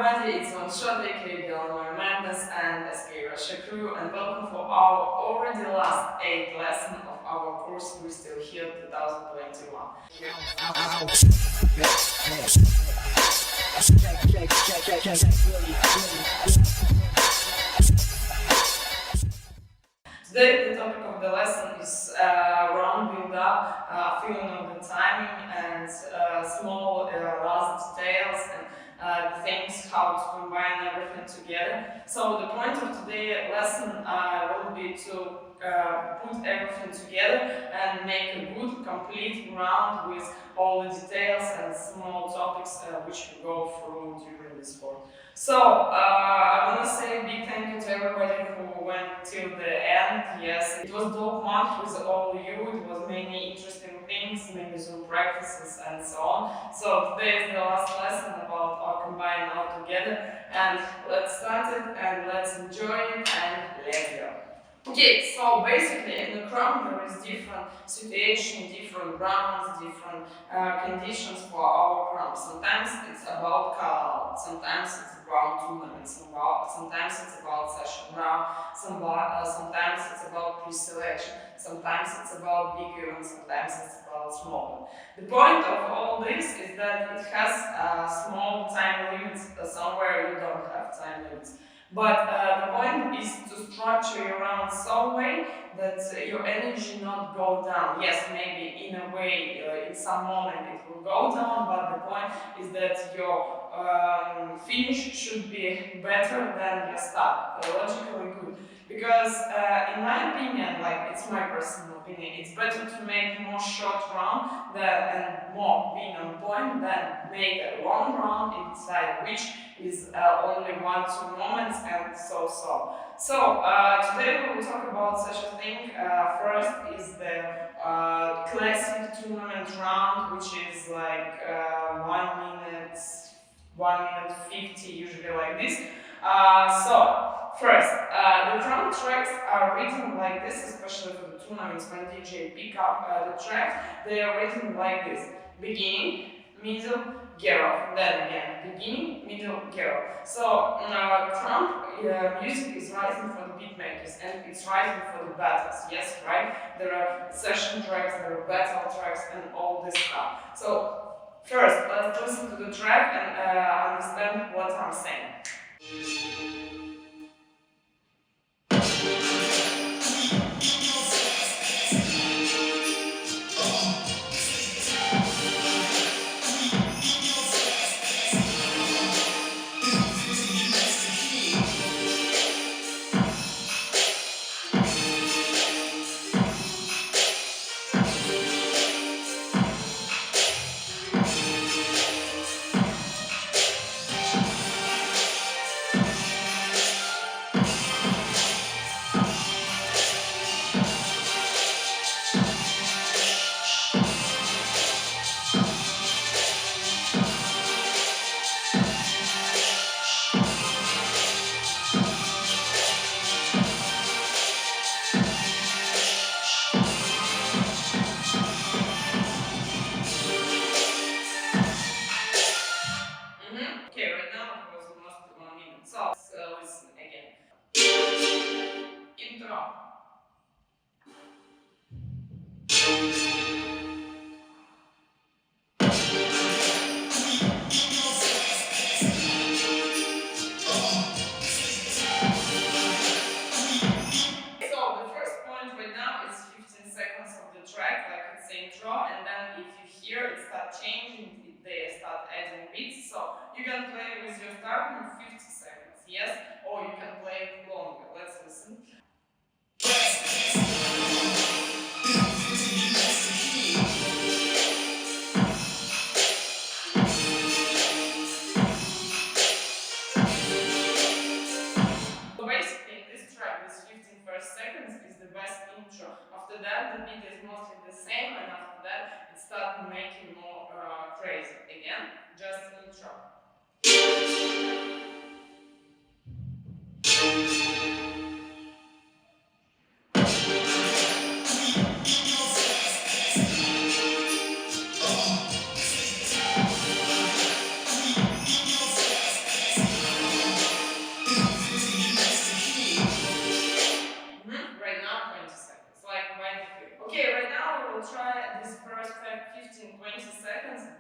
everybody, it's One Shot, aka Guillermo Mendes and SK Russia crew, and welcome for our already last 8th lesson of our course We're Still Here 2021. Today the topic of the lesson is rounding up, feeling of the timing and small last details and things, how to combine everything together. So the point of today's lesson will be to put everything together and make a good, complete round with all the details and small topics which we go through during this course. So, I want to say a big thank you to everybody who went till the end. Yes, it was dope month with all you. It was many interesting things, many Zoom practices and so on. So today is the last lesson about our combine all together. And let's start it and let's enjoy it and let's go. Okay, so basically in the Chrome there is different situation, different rounds, different conditions for our Chrome. Sometimes it's about call out, sometimes it's about tournaments, sometimes it's about session round, sometimes it's about pre-selection, sometimes it's about big events, sometimes it's about small one. The point of all this is that it has small time limits, somewhere you don't have time limits. But the point is to structure your round some way that your energy not go down. Yes, maybe in a way, in some moment it will go down, but the point is that your finish should be better than your start, logically good. Because in my opinion, like it's my personal opinion, it's better to make more short round and more being on point than make a long round inside which is only 1-2 moments and so. So today we will talk about such a thing. First is the classic tournament round, which is like 1 minute 50, usually like this. So first, the drum tracks are written like this, especially for the tournaments when DJ pick up the tracks. They are written like this: beginning, middle, get off, then again, beginning, middle, get off. So Crump music is written for the beat makers and it's written for the battles. Yes, right? There are session tracks, there are battle tracks and all this stuff. So first, let's listen to the track and understand what I'm saying. Okay, right now it was almost 1 minute. So listen again. Intro. So the first point right now is 15 seconds of the track, like it's the intro, and then if you hear it start changing, they start adding beats. So you can play with your starting 50 seconds, yes, or you can play it longer. Let's listen. So basically this track, this 15 first seconds is the best intro. After that the beat is mostly the same, and after that it starts making more crazy. Again, just intro.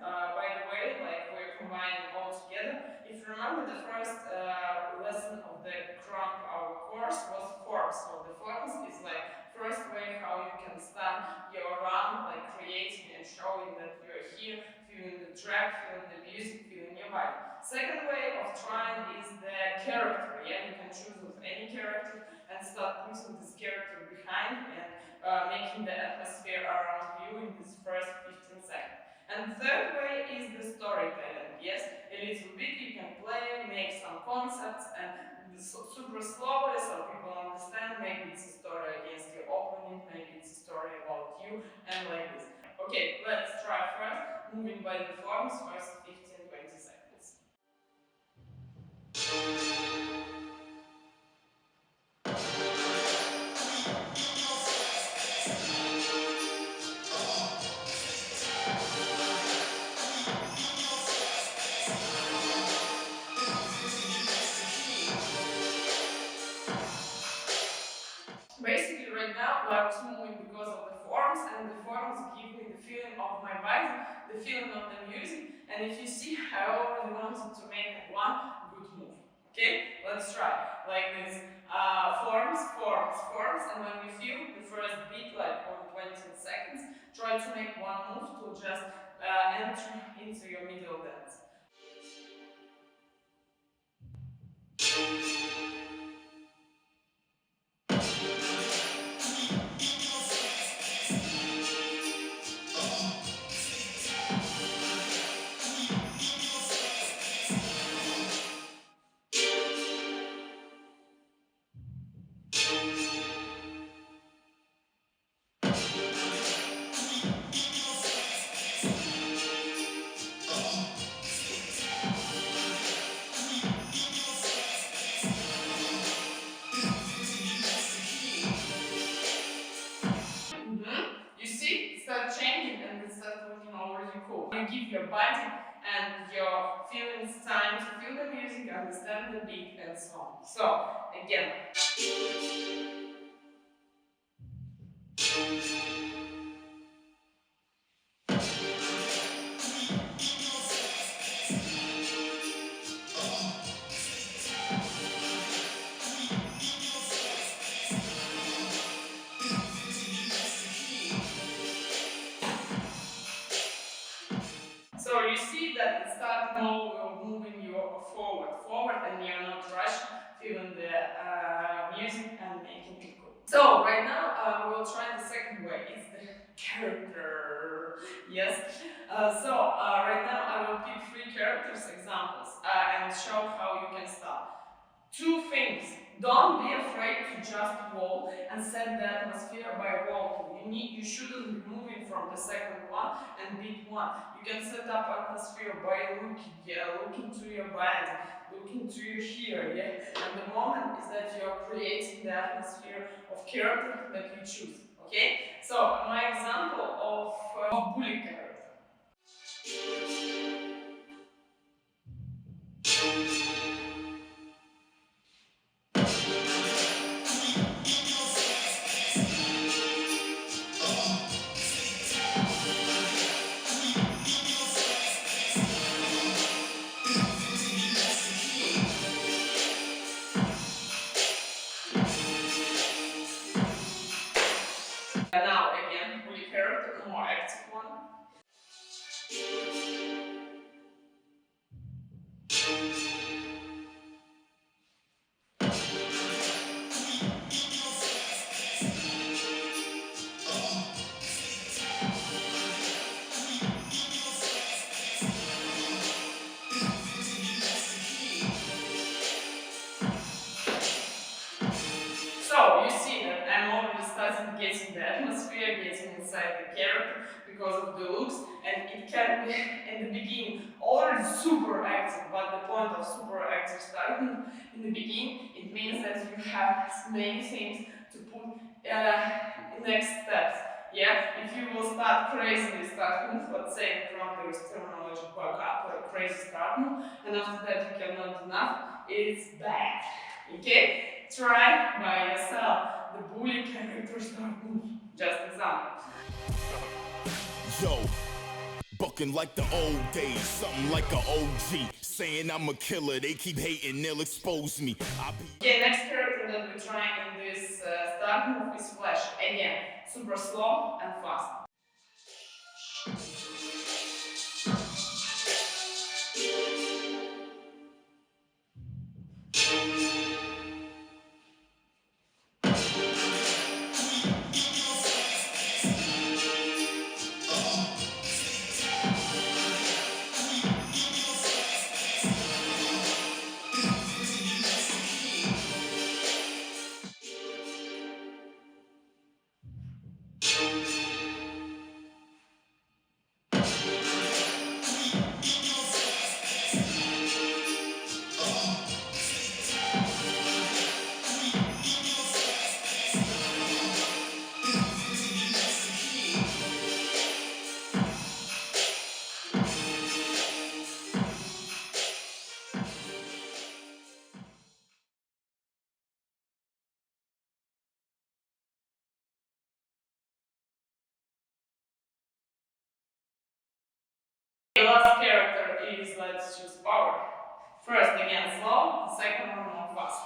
by the way, like we're combining all together. If you remember, the first lesson of the Crump our course was forms. So the forms is like first way how you can start your run, like creating and showing that you're here, feeling the track, feeling the music, feeling your body. Second way of trying is the character. Yeah, you can choose with any character and start putting this character behind and making the atmosphere around you in this first 15 seconds. And the third way is the storytelling. Yes, a little bit you can play, make some concepts, and super slowly so people understand. Maybe it's a story against your opponent, maybe it's a story about you, and like this. Okay, let's try first, moving by the forms, first 15-20 seconds. Basically, right now I was moving because of the forms, and the forms give me the feeling of my body, the feeling of the music. And if you see, I already wanted to make one good move. Okay, let's try like this. Forms, forms, forms, and when you feel the first beat, like on 20 seconds, try to make one move to just enter into your middle dance. You see, it starts changing and it starts looking already cool. You give your body and your feelings time to feel the music, understand the beat, and so on. So, again. So you see that it starts moving you forward, and you're not rushing, feeling the music and making it cool. So right now we'll try the second way. It's the character. Yes. Right now I will pick 3 characters examples and show how you can start. 2 things. Don't be afraid to just walk and set the atmosphere by walking. You shouldn't be moving from the second one and beat one. You can set up atmosphere by looking to your body, looking to your here, And the moment is that you're creating the atmosphere of character that you choose. Okay? So my example of bully character. Now again, bully character, more active one. So you see that I'm already starting getting the atmosphere, getting inside the character because of the looks, and it can be in the beginning already super active, but the point of super active starting in the beginning, it means that you have many things to put next steps. Yeah, if you will start crazily start move, let's say from there is terminology back up, like crazy start move, and after that you cannot do enough, it's bad. Okay? Try by yourself the bully character start move. Just example. Yo, Bucking like the old days, something like an OG. Saying I'm a killer, they keep hating, they'll expose me. Okay, next character that we're trying in this start move is Flash. Again, super slow and fast. The last character is, let's choose Power. First again slow, the second one more fast.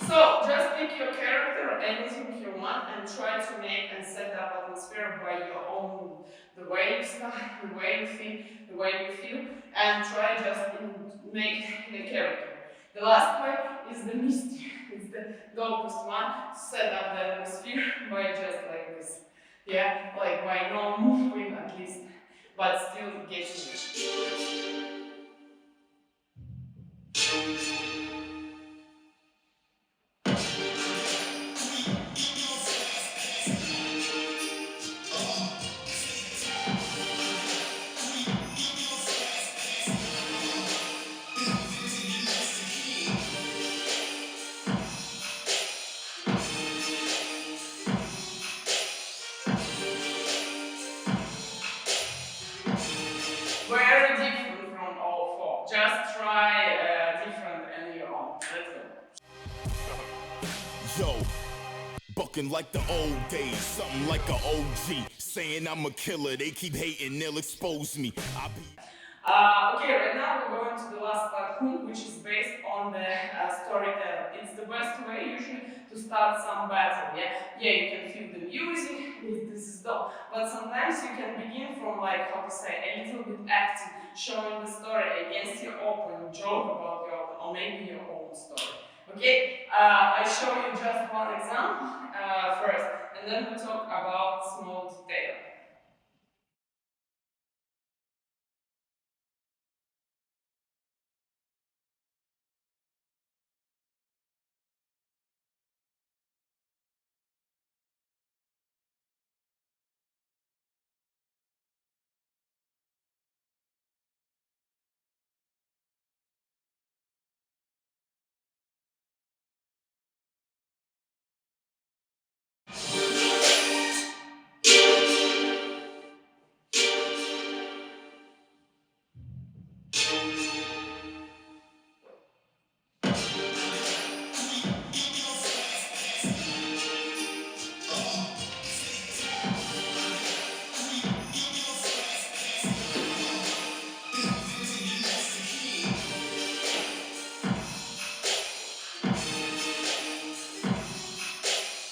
So just pick your character, anything you want, and try to make and set up atmosphere by your own mood. The way you start, the way you think, the way you feel, and try just to make the character. The last way is the mystic. It's the dopest one to set up the atmosphere by just like this. Yeah, like by no moving at least, but still getting it. Very different from all four. Just try different and your own. Let's go. Yo, bucking like the old days, something like an OG. Saying I'm a killer, they keep hating, they'll expose me. Okay, right now we're going to the last part, which is based on the storytelling. It's the best way usually to start some battle. Yeah, you can feel the music. This is dope. But sometimes you can begin from like how to say a little bit acting, showing the story against your opponent, joke about your opponent, or maybe your own story. Okay, I show you just one example first, and then we talk about small detail.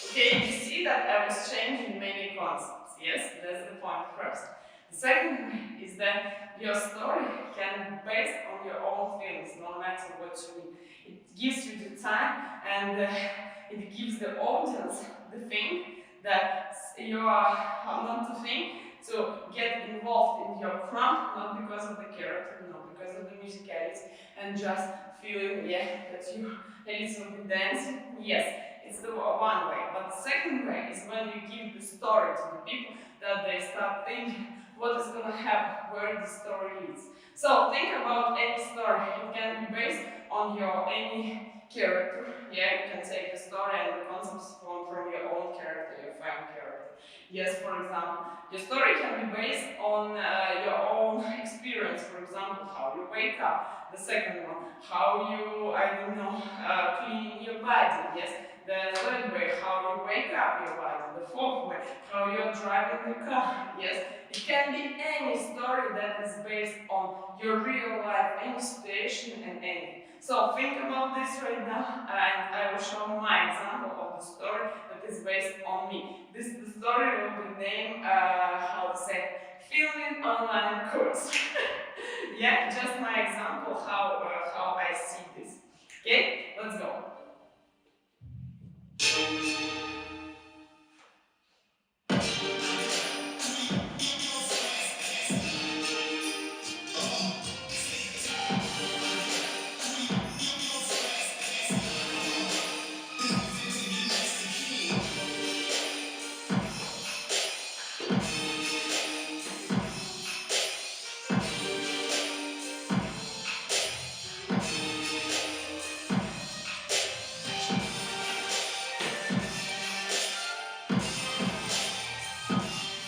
Okay, you see that I was changing many concepts. Yes, that's the point first. The second way is that your story can be based on your own feelings, no matter what you mean. It gives you the time and it gives the audience the thing that you are not to think, to get involved in your craft, not because of the character, not because of the musicality, and just feeling, yeah, that you a little bit dancing. Yes, it's the one way. But the second way is when you give the story to the people, that they start thinking what is going to happen, where the story leads. So think about any story. It can be based on your any character. Yeah, you can take the story and the concepts from your own character, your fan character. Yes, for example, your story can be based on your own experience. For example, how you wake up. The second one, how you, I don't know, cleaning your body. Yes. The third way, how you wake up your body. The fourth way, how you're driving the car. Yes. It can be any story that is based on your real life, any situation and anything. So think about this right now, and I will show my example of the story that is based on me. The story will be named, how to say, Filming Online Course. Yeah, just my example how I see this. Okay, let's go.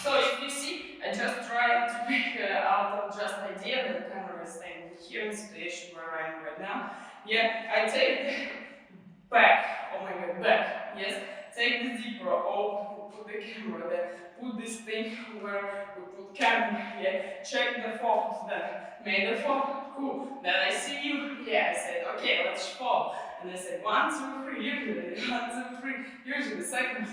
So if you see, I just tried to make out of just idea that the camera is staying here in the situation where I am right now. Yeah, I take the back, oh my god, back, yes, take the zipper open, put the camera there, put this thing where we put camera, yeah, check the focus, then made the focus, cool, then I see you, yeah, I said, okay, let's fall, and I said, 1, 2, 3, usually, 1, 2, 3, usually, second,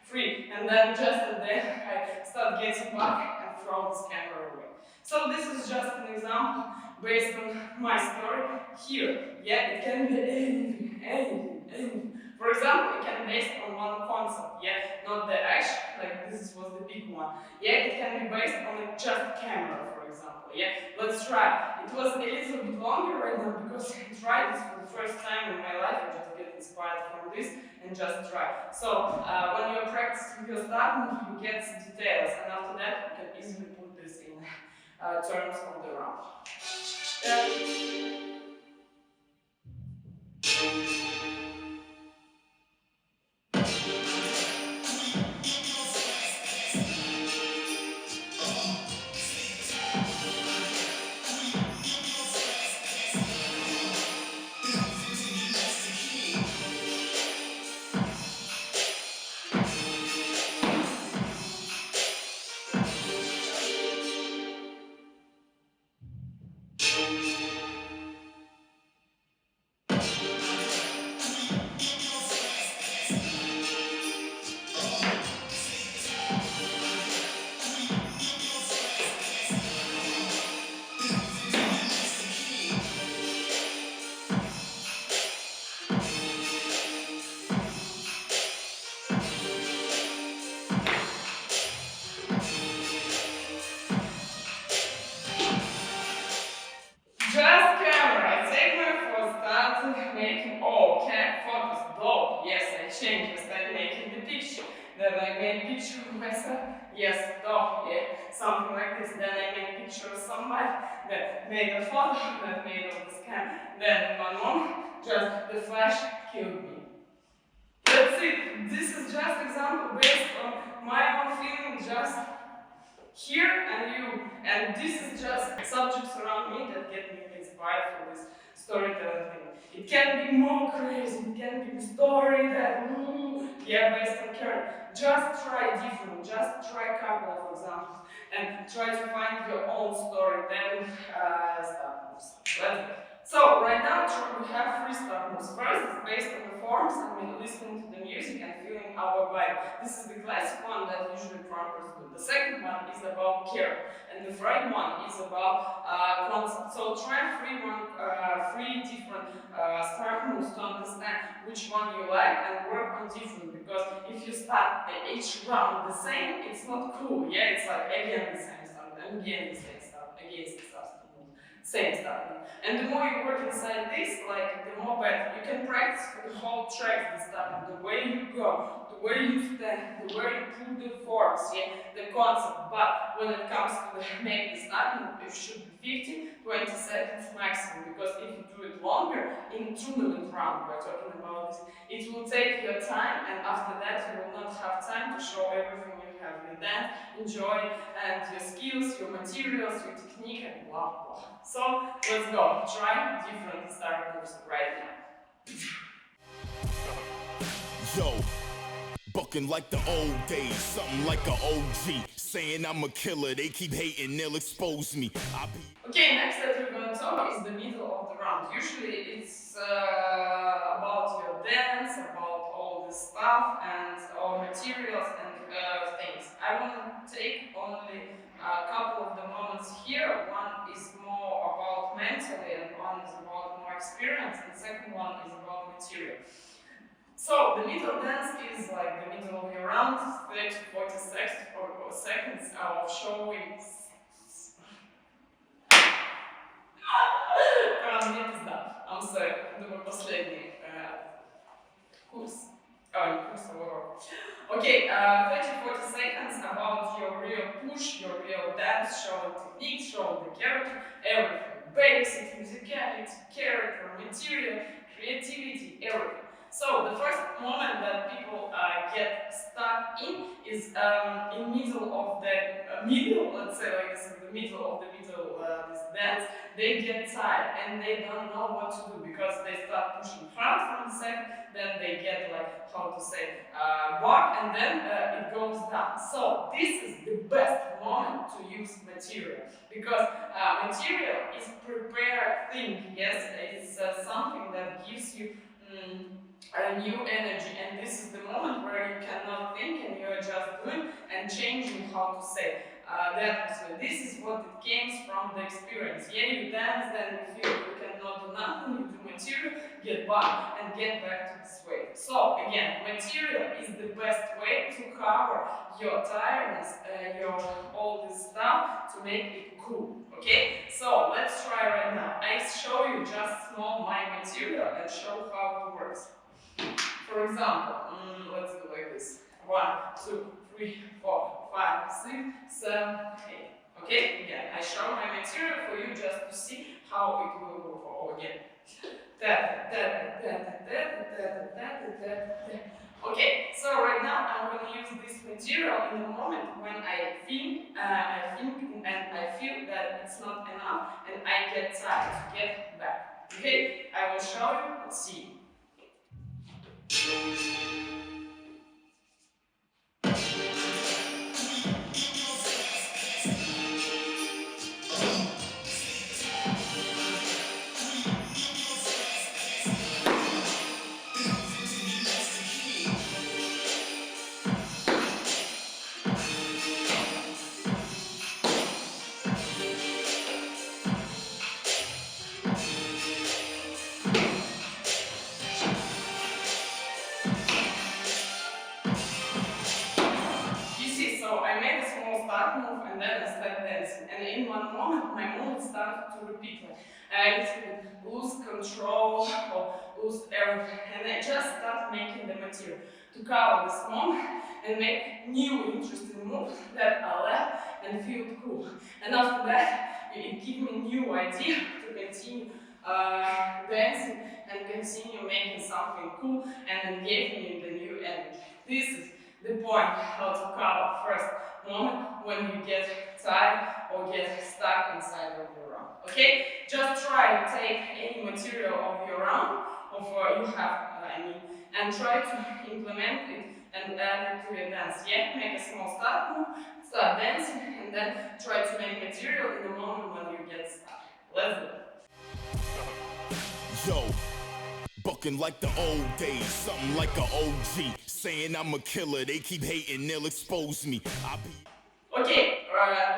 3, and then just at the end, I start getting back and throw this camera away. So this is just an example based on my story here. Yeah, it can be anything. For example, it can be based on one concept, yeah, not the action, like this was the big one. Yeah, it can be based on just camera, for example, yeah. Let's try. It was a little bit longer right now because I tried this for the first time in my life. I just get inspired from this and just try. So when you're practicing your stuff, you get details, and after that you can easily put this in terms of the round. Just camera. I take my phone, start making, oh, cat focus, dog. Yes, I change. I start making the picture. Then I make picture of myself. Yes, dog. Yeah, something like this. Then I make picture of somebody that made a photo that made of this camera. Then one moment, just the flash killed me. That's it. This is just example based on my own feeling, just here and you, and this is just subjects around me that get me inspired for this storytelling thing. It can be more crazy, it can be the story that, yeah, based on character. Just try different, just try a couple of examples, and try to find your own story, then start moves. So, right now we have 3 start moves. First is based on the forms, and we're listening to the music and feeling our vibe. This is the classic one that usually drummers do. The second one is about care, and and the third one is about concept. So try three different start moves to understand which one you like and work on different. Because if you start each round the same, it's not cool. Yeah, it's like again the same start, and again the same start, again the same start. And the more you work inside this, like the more better. You can practice the whole track, the start, the way you go, the way you stand, the way you put the force, yeah, the concept. But when it comes to make the start, it should be 15, 20 seconds maximum. Because if you do it longer, in tournament round, we're talking about this, it will take your time, and after that you will not have time to show everything you have. You then enjoy and your skills, your materials, your technique, and blah blah. So let's go. Try different start moves right now. Yo, bucking like the old days, something like an OG. Saying I'm a killer, they keep hating, they'll expose me. Okay, next that we're going to talk is the middle of the round. Usually it's about your dance, about all the stuff and all materials and things. I want to take only a couple of the moments here. One is more about mentally and one is about more experience, and the second one is about material. So the middle dance is like the middle of your round, 30 to 40 seconds of showing. Мне пизда. I'm sorry. Думаю, последний курс. Не курс, а урок. Okay, 30-40 seconds about your real push, your real dance, showing technique, showing the character, everything. Basic musicality, character, material, creativity, everything. So the first moment that people get stuck in is in middle of the let's say like this, in the middle of this dance. They get tired and they don't know what to do because they start pushing front from the second, then they get like, how to say, back, and then it goes down. So this is the best moment to use material, because material is prepared thing. Yes, it's something that gives you a new energy, and this is the moment where you cannot think and you are just doing and changing, how to say, that. So this is what it came from the experience. Yeah, you dance, then you feel you cannot do nothing, you do material, get back and get back to this way. So again, material is the best way to cover your tiredness, your all this stuff, to make it cool. Okay, so let's try right now. I show you just small my material and show how it works. For example, let's do like this. 1, 2, 3, 4, 5, 6, 7, 8. Okay, again, I show my material for you just to see how it will go. Oh, again. Okay, so right now I'm going to use this material in the moment when I think and I feel that it's not enough and I get tired to get back. Okay, I will show you. Let's see. Move and then I start dancing, and in one moment my movement started to repeat. I lose control or lose everything, and I just start making the material to cover this moment and make new interesting moves that are left and feel cool. And after that, it gives me new idea to continue dancing and continue making something cool, and it gave me the new energy. This is the point how to cover first moment when you get tired or get stuck inside of your round. Okay? Just try to take any material of your round, of you have, and try to implement it and add it to your dance. Yeah? Make a small start move, start dancing, and then try to make material in the moment when you get stuck. Let's go. Yo, bucking like the old days, something like an OG. Saying I'm a killer, they keep hating, they'll expose me. Okay,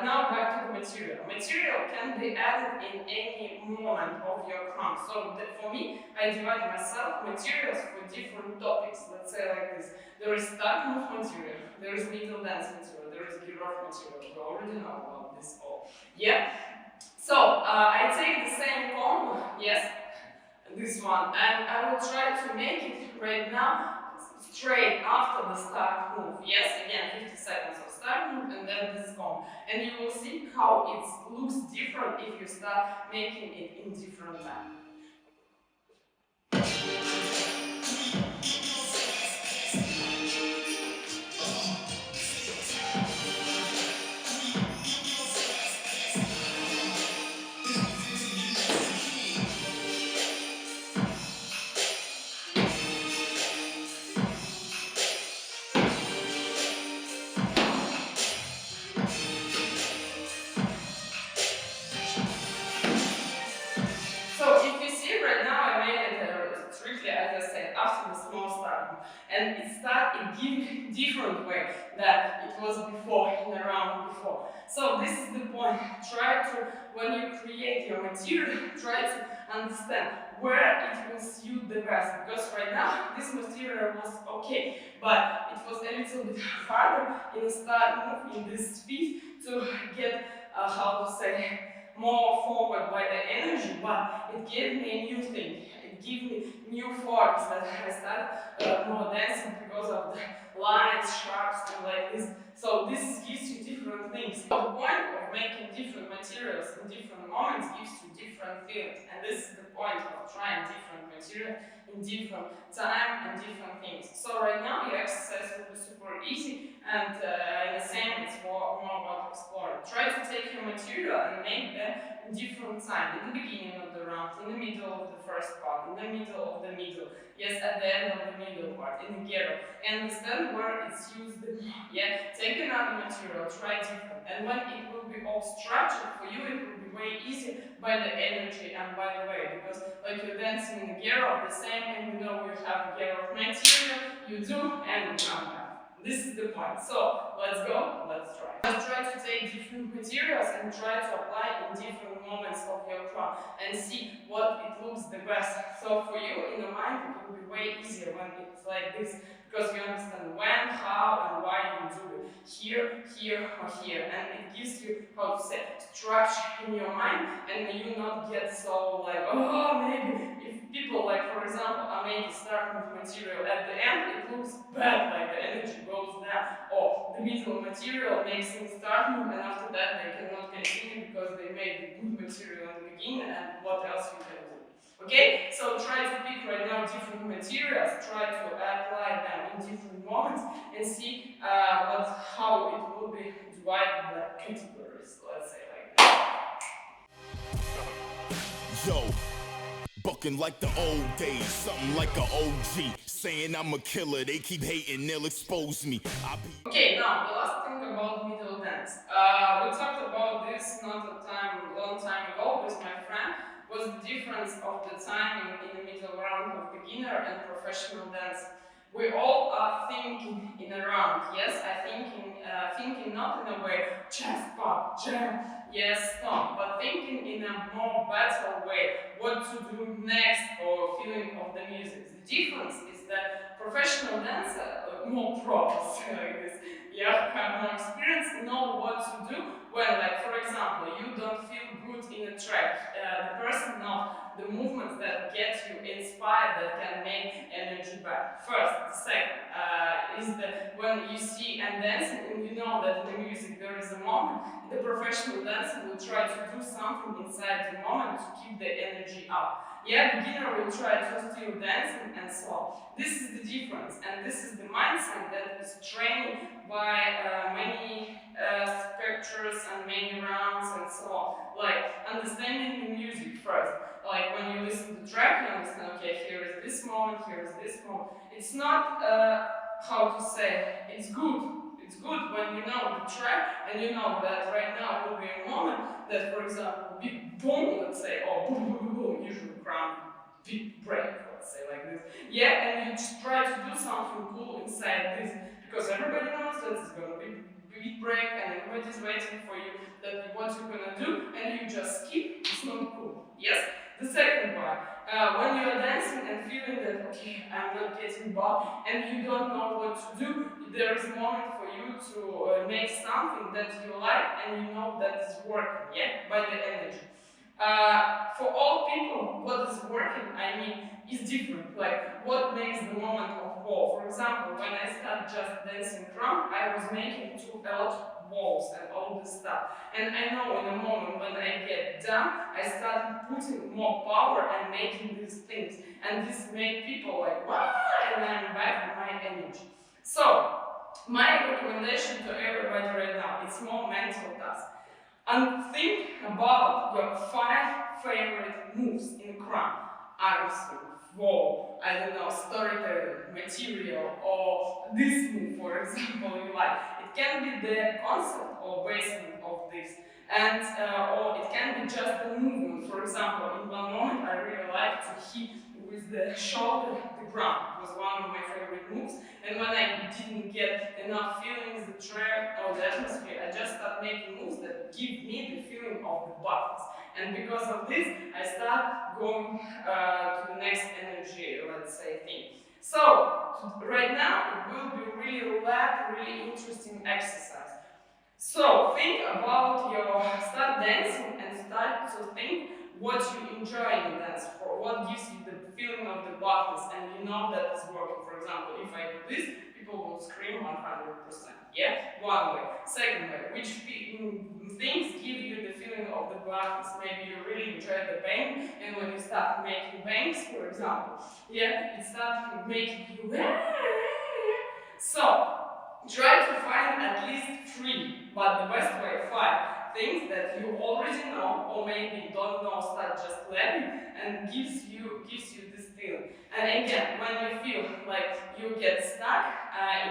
now back to the material. Material can be added in any moment of your crumb. So for me, I divide myself materials for different topics. Let's say like this. There is start move material, there is middle dance material, there is giraffe material. We already know about this all. Yeah? So I take the same combo, yes, this one, and I will try to make it right now straight after the start move. Yes, again 50 seconds of start move and then this combo. And you will see how it looks different if you start making it in different time. So if you see right now, I made it strictly as I said after the small start, and it gave different way that it was before in the round before. So this is the point. Try to, when you create your material, try to understand where it will suit the best. Because right now this material was okay, but it was a little bit harder in the start move in this speed to get how to say, more forward by the energy, but it gave me a new thing. It gave me new forms that I started more dancing because of the lines, sharps, and like this. So this gives you different things. So the point of making different materials in different moments gives you different feelings, and this is the point of trying different material in different time and different things. So right now your exercise will be super easy, and in the same it's more about exploring. Try to take your material and make them in different time. In the beginning of the round, in the middle of the first part, in the middle of the middle, yes, at the end of the middle part, in the ghetto. And understand where it's used the more. Yeah, take another material, try different. And when it will be all structured for you, it will be way easier by the energy and by the way, because like you're dancing in the gear of the same, and you know you have a gear of material, you do, and you come back. This is the point. So let's go, let's try. Let's try to take different materials and try to apply in different moments of your craft and see what it looks the best. So for you in the mind it will be way easier when it's like this, because you understand when, how, and why you do it. Here, here, or here. And it gives you, how to say, structure in your mind, and you not get so like, oh, maybe if people like, for example, are maybe start with material at the end, it looks bad, like the energy goes down, or the middle material makes them start move, and after that they cannot continue because they made the good material in the beginning, and what else you can do. Okay, so try to pick right now different materials, try to apply them in different moments, and see how it will be divided by categories, let's say like that. Yo, bucking like the old days, something like an OG. Saying I'm a killer, they keep hating, they'll expose me. Okay, now the last thing about middle dance. We talked about this not a long time ago with my friend. Was the difference of the timing in the middle round of beginner and professional dance. We all are thinking in a round. Yes, I thinking not in a way jazz pop, jazz, yes, no, but thinking in a more battle way, what to do next or feeling of the music. The difference is that professional dancer, more pros like this, yeah, have more experience, know what to do when, like, for example, you don't feel good in a track. The person knows the movements that get you inspired, that can make energy back. First, the second is that when you see and dancing and you know that in the music there is a moment, the professional dancer will try to do something inside the moment to keep the energy up. Yeah, beginner will try to still dancing and so on. This is the difference, and this is the mindset that is trained by many specters and many rounds and so on. Like understanding the music first. Like when you listen to the track, you understand, okay, here is this moment, here is this moment. It's not, how to say, it's good. It's good when you know the track and you know that right now will be a moment that, for example, big boom, let's say, or boom, boom, boom, boom, usually ground, big break, let's say like this. Yeah, and you just try to do something cool inside this, because everybody knows that it's gonna be big break and everybody everybody is waiting for you, that what you're gonna do, and you just skip, it's not cool. Yes? The second one, when you are dancing and feeling that, okay, I'm not getting bored, and you don't know what to do, there is a moment for you to make something that you like and you know that is working, yeah, by the energy. For all people, what is working, I mean, is different. Like, what makes the moment of wow? For example, when I started just dancing drum, I was making a lot of walls and all this stuff. And I know in a moment when I get done, I start putting more power and making these things. And this made people like, wow, and I'm back with my energy. So, my recommendation to everybody right now, it's more mental task. And think about your 5 favorite moves in Kram. Arm swing, wall, I don't know, storytelling, material, or this move, for example, you like. It can be the concept or basement of this, and or it can be just the movement. For example, in one moment, I really like to hit with the shoulder the ground. It was one of my favorite moves. And when I didn't get enough feelings, the track or the atmosphere, I just started making moves that give me the feeling of the buttons. And because of this, I start going to the next energy, let's say, thing. So, right now, it will be really light, really interesting exercise. So, think about your, start dancing and start to think what you enjoy in dance, for what gives you the feeling of the buttons, and you know that it's working. For example, if I do this, people will scream 100%. Yeah? One way. Second way, which things give you the feeling of the buttons? Maybe you really enjoy the bang, and when you start making bangs, for example, yeah, it starts making you. So, try to find at least 3, but the best way, 5 things that you already know, or maybe don't know, start just learning, and gives you this feeling. And again, when you feel like you get stuck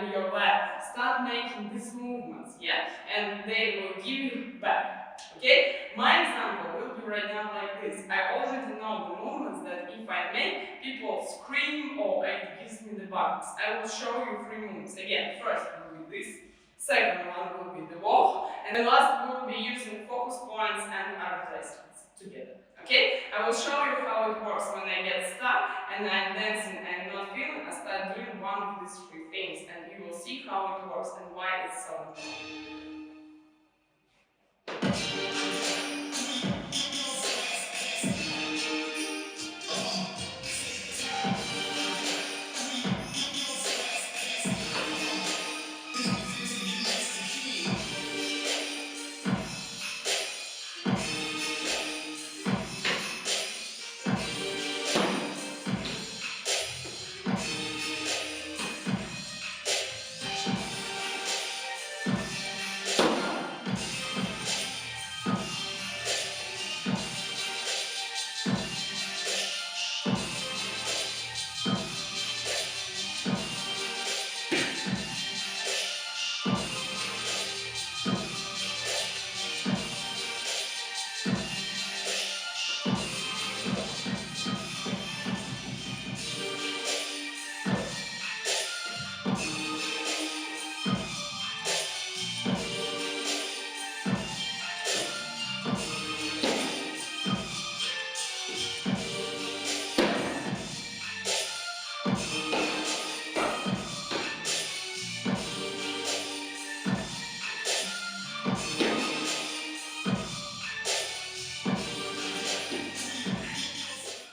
in your lab, start making these movements, yeah, and they will give you back. Okay, my example will be right now like this. I already know the movements that if I make, people scream or it gives me the buttons. I will show you 3 movements. Again, first will be this. Second one will be the walk, and the last we will be using focus points and arm placements together. Okay? I will show you how it works when I get stuck and I'm dancing and not feeling. I start doing one of these 3 things, and you will see how it works and why it's so important.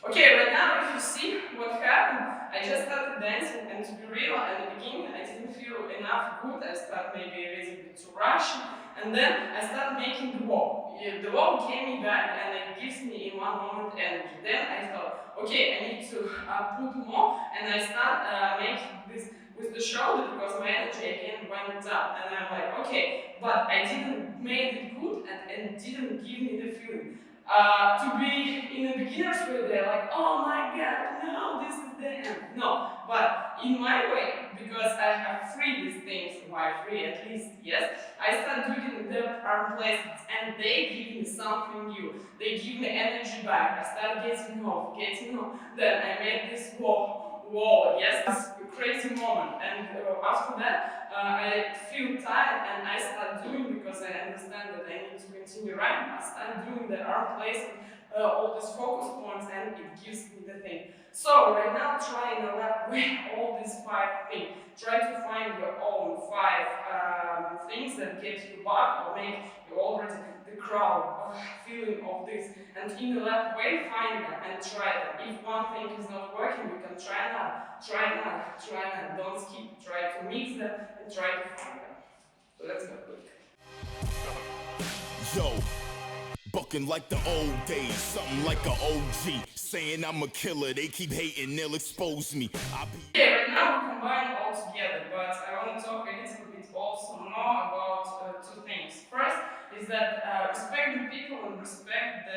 Okay, right now if you see what happened, I just started dancing, and to be real, at the beginning I didn't feel enough good. I started maybe a little bit too rushing, and then I started making the walk. The walk gave me back and it gives me in one moment energy. Then I thought, okay, I need to put more, and I start making this with the shoulder because my energy again went up, and I'm like, okay, but I didn't make it good and didn't give me the feeling. To be in a beginner's way, they're like, oh my god, no, this is the end. No, but in my way, because I have free these things, why free at least, yes, I start doing the arm placements and they give me something new. They give me energy back. I start getting off. Then I made this wall, yes, this crazy moment. And after that, I feel tired and I start doing because I understand that I need to continue running fast, I'm doing the arm placement, all these focus points, and it gives me the thing. So right now try in a lap with all these 5 things. Try to find your own 5 things that get you back or make you already the crowd feeling of this. And in the lap way, find them and try them. If one thing is not working, you can try another, try another, try another. Don't skip. Try to mix them and try to find them. So let's go quick. Yo, bucking like the old days, something like a OG. Saying I'm a killer, they keep hating, they'll expose me. Okay, right now we combine all together, but I want to talk a little bit also more about 2 things. First is that respect the people and respect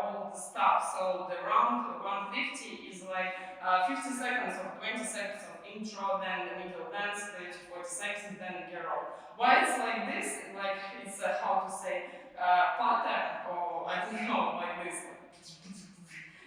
all the stuff. So the round 150 is like 50 seconds or 20 seconds of intro, then the middle dance, 30 to 40 seconds, then get off. Why it's like this? Like it's how to say pattern, or I don't know, like this.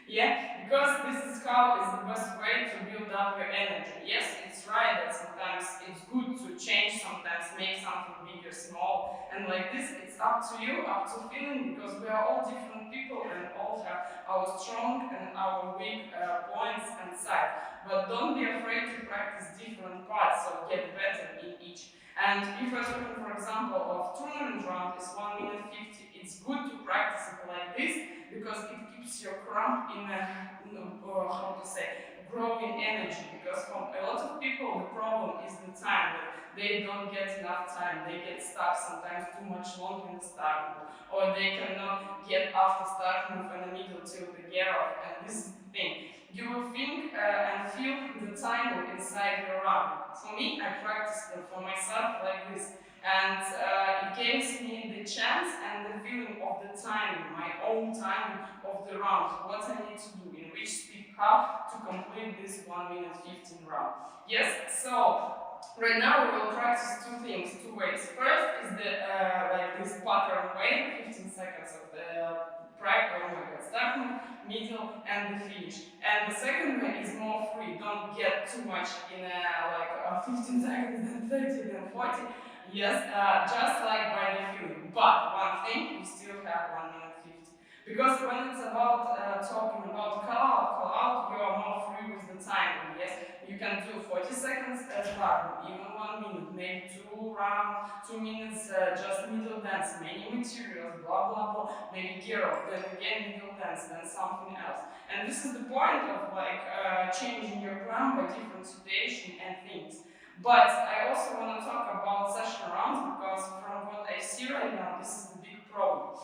Yeah, because this is how is the best way to build up your energy. Yes, it's right that sometimes it's good to change, sometimes make something bigger, small, and like this, it's up to you, up to feeling, because we are all different people and all have our strong and our weak points and sides. But don't be afraid to practice different parts, so get better in each. And if we're talking, for example, of tournament round is 1 minute 50, it's good to practice it like this, because it keeps your cramp in a, how to say, growing energy. Because for a lot of people, the problem is the time, that they don't get enough time, they get stuck sometimes too much longer in the start move, or they cannot get after start move in the middle till the gear off, and this is the thing. You will think and feel the time inside your round. For me, I practice it for myself like this. And it gives me the chance and the feeling of the time, my own time of the round, what I need to do, in which speed, how to complete this 1 minute 15 round. Yes, so right now we will practice 2 things, 2 ways. First is the like this pattern way, 15 seconds of the practice, oh my god, starting, middle, and the finish. And the second way is more free. Don't get too much in like 15 seconds, then 30, then 40. Yes, just like by the feeling. But one thing, you still have 1 minute 50. Because when it's about talking about call out, you are more free with the timing. Yes, you can do 40 seconds as well, even 1 minute, maybe 2 rounds, 2 minutes, just middle dance, many materials, blah blah blah, maybe gear off, then again middle dance, then something else. And this is the point of like changing your plan by different situation and things. But I also want to talk about session rounds, because from what I see right now, this is the big problem.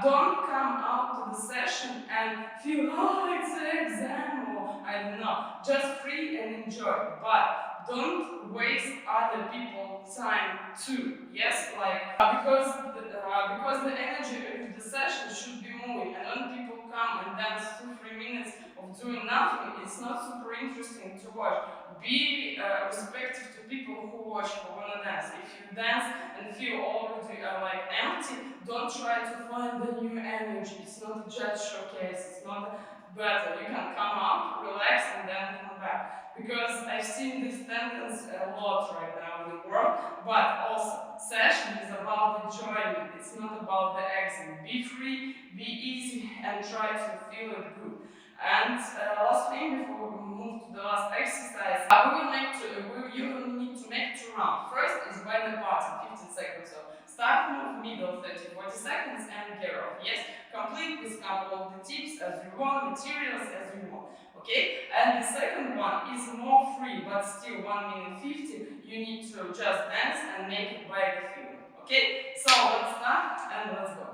Don't come out to the session and feel, oh, it's an exam, or I don't know. Just free and enjoy. But don't waste other people's time too. Yes, like because the energy of the session should be moving, and when people come and dance 2-3 minutes of doing nothing, it's not super interesting to watch. Be respectful to people who watch or wanna dance. If you dance and feel already like empty, don't try to find the new energy. It's not a judge showcase. It's not better. You can come up, relax, and then come back. Because I've seen this tendency a lot right now in the world. But also, session is about enjoyment. It's not about the exit. Be free, be easy, and try to feel it good. And last thing before we move to the last exercise, you will need to make 2 rounds. First is by the button, 15 seconds. So start move, middle 30-40 seconds, and gear off. Yes, complete with couple of the tips as you want, materials as you want. Okay, and the second one is more free, but still 1 minute 50. You need to just dance and make it by the feeling. Okay, so let's start and let's go.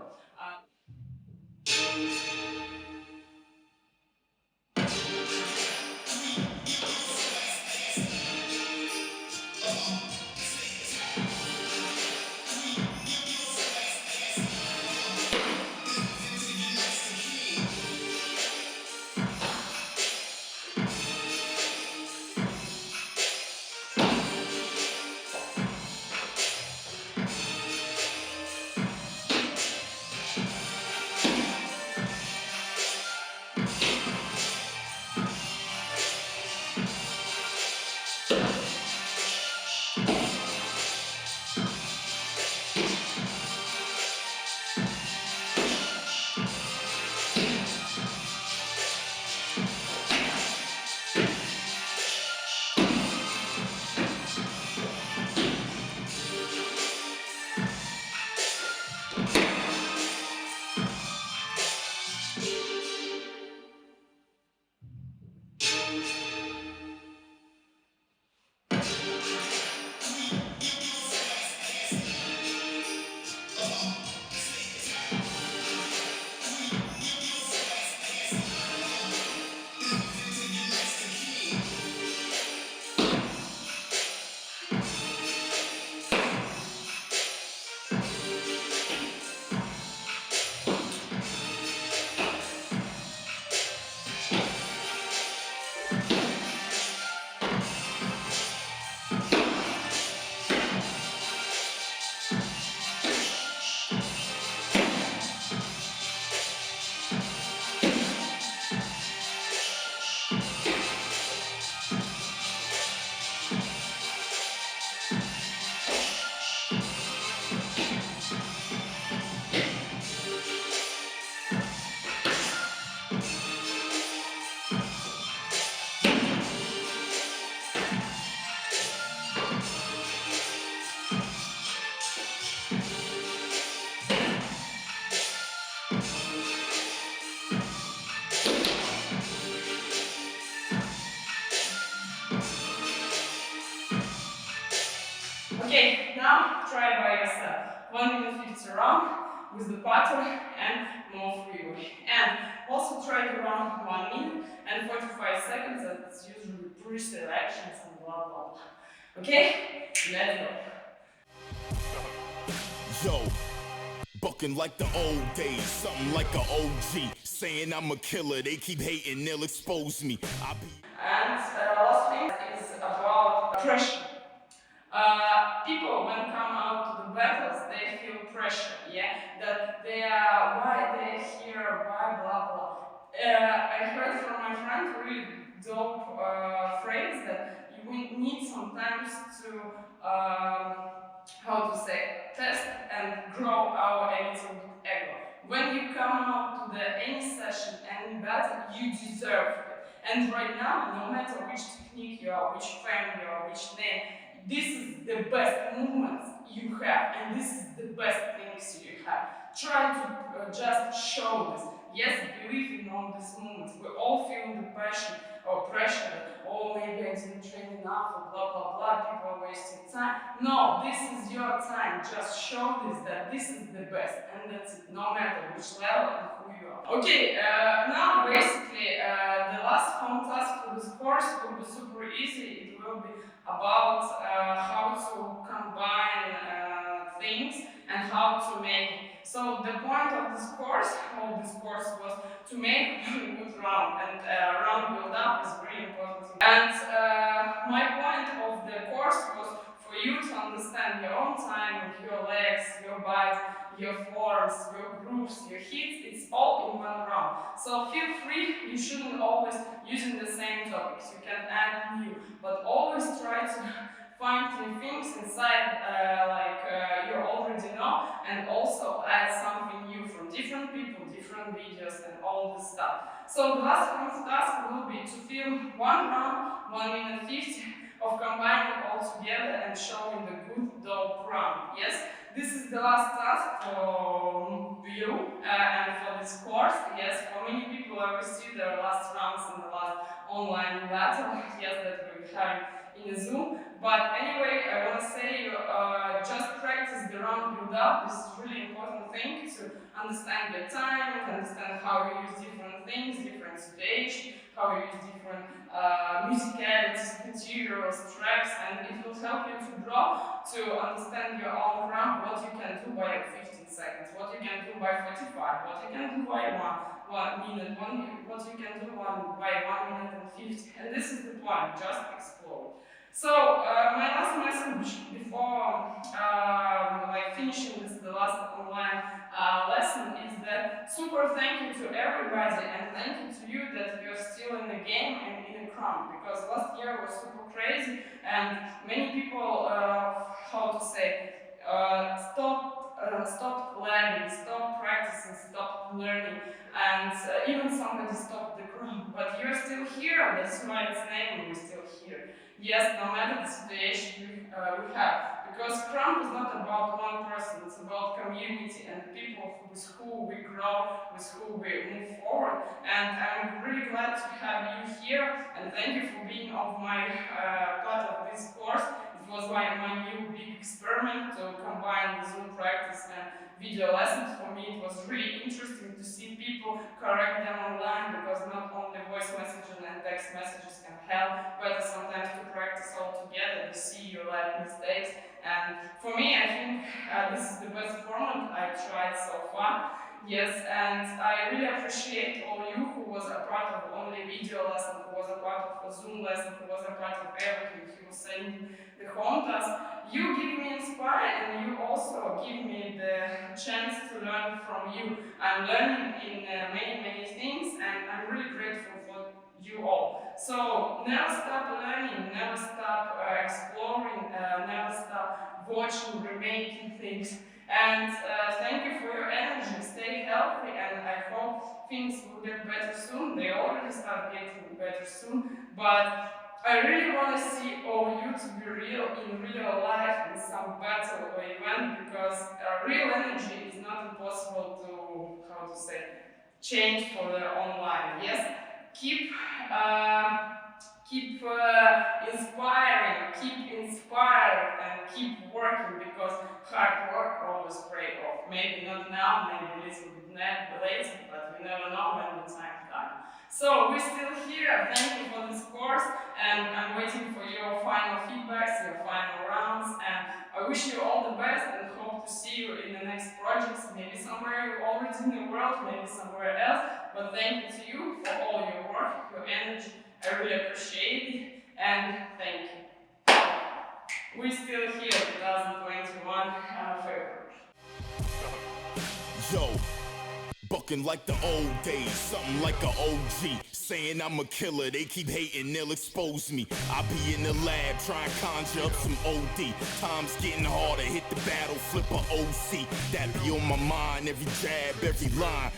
1 minute 50 round with the pattern and more freeway. And also try to run 1 minute and 45 seconds. That's usually pre-selections and blah blah blah. Okay, let's go. Yo, bucking like the old days, something like a OG. Saying I'm a killer, they keep hating, they'll expose me. And last thing is about pressure. People when come out to the battles, they feel pressure, yeah, that they are, why they're here, why blah blah. I heard from my friend really dope phrase that we need sometimes to, how to say, test and grow our little ego. When you come out to the any session, any battle, you deserve it. And right now, no matter which technique you are, which frame you are, which name, this is the best movements you have, and this is the best things you have. Try to just show this. Yes, believe in all these movements. We all feel the passion or pressure, or maybe I didn't train enough, or blah blah blah, people are wasting time. No, this is your time. Just show this, that this is the best, and that's it, no matter which level and who you are. Okay, now basically the last home task for this course will be super easy. It will be about how to combine things and how to make it. So the point of this course, was to make a good round, and round build up is really important. And my point of the course was for you to understand your own timing, your legs, your bite, your forms, your groups, your hits, it's all in one round. So feel free, you shouldn't always using the same topics, you can add new, but always try to find new things inside you already know, and also add something new from different people, different videos, and all this stuff. So the last task will be to film one round, 1 minute 50, of combining all together and showing the good dope round. Yes, this is the last task for you and for this course. Yes, for many people I received their last rounds in the last online battle. Yes, that we're having in a Zoom. But anyway, I want to say just practice the round build up. This is really important thing to understand your time, understand how you use different things, different situations, how you use different musicalities, materials, tracks, and it will help you to draw, to understand your own round, what you can do by 15 seconds, what you can do by 45, what you can do by 1 minute, what you can do by 1 minute and 50. And this is the point, just explore. So my last message before finishing this, the last online lesson, is that super thank you to everybody, and thank you to you that you're still in the game and in the crowd, because last year was super crazy and many people, how to say, stopped learning, stopped practicing, stopped learning, and even somebody stopped the crowd. But you're still here, that's why it's named, we're still here. Yes, no matter the situation we have. Because Scrum is not about one person, it's about community and people with who we grow, with who we move forward. And I'm really glad to have you here, and thank you for being of my part of this course. It was my new big experiment to combine the Zoom practice and video lessons. For me, it was really interesting to see people correct them online, because not only voice messages and text messages can help, but sometimes to practice all together, to see your live mistakes. And for me, I think this is the best format I've tried so far. Yes, and I really appreciate all you who was a part of only video lesson, who was a part of a Zoom lesson, who was a part of everything, who was sending the home task. You give me inspire, and you also give me the chance to learn from you. I'm learning in many things, and I'm really grateful for you all. So never stop learning, never stop exploring, never stop watching, remaking things. And thank you for your energy. Stay healthy, and I hope things will get better soon. They already start getting better soon, but I really want to see all you to be real in real life, in some battle or event, because real energy is not impossible to, how to say, change for the online. Yes, keep inspiring, keep inspired, and keep working, because hard work always pays. little bit later, but you never know when the time comes. So we're still here. Thank you for this course, and I'm waiting for your final feedbacks, your final rounds, and I wish you all the best and hope to see you in the next projects, maybe somewhere already in the world, maybe somewhere else. But thank you to you for all your work, your energy. I really appreciate it, and thank you. We're still here, 2021, February. Yo, bucking like the old days, something like a OG. Saying I'm a killer, they keep hating, they'll expose me. I be in the lab trying to conjure up some OD. Time's getting harder, hit the battle, flip a OC. That be on my mind, every jab, every line.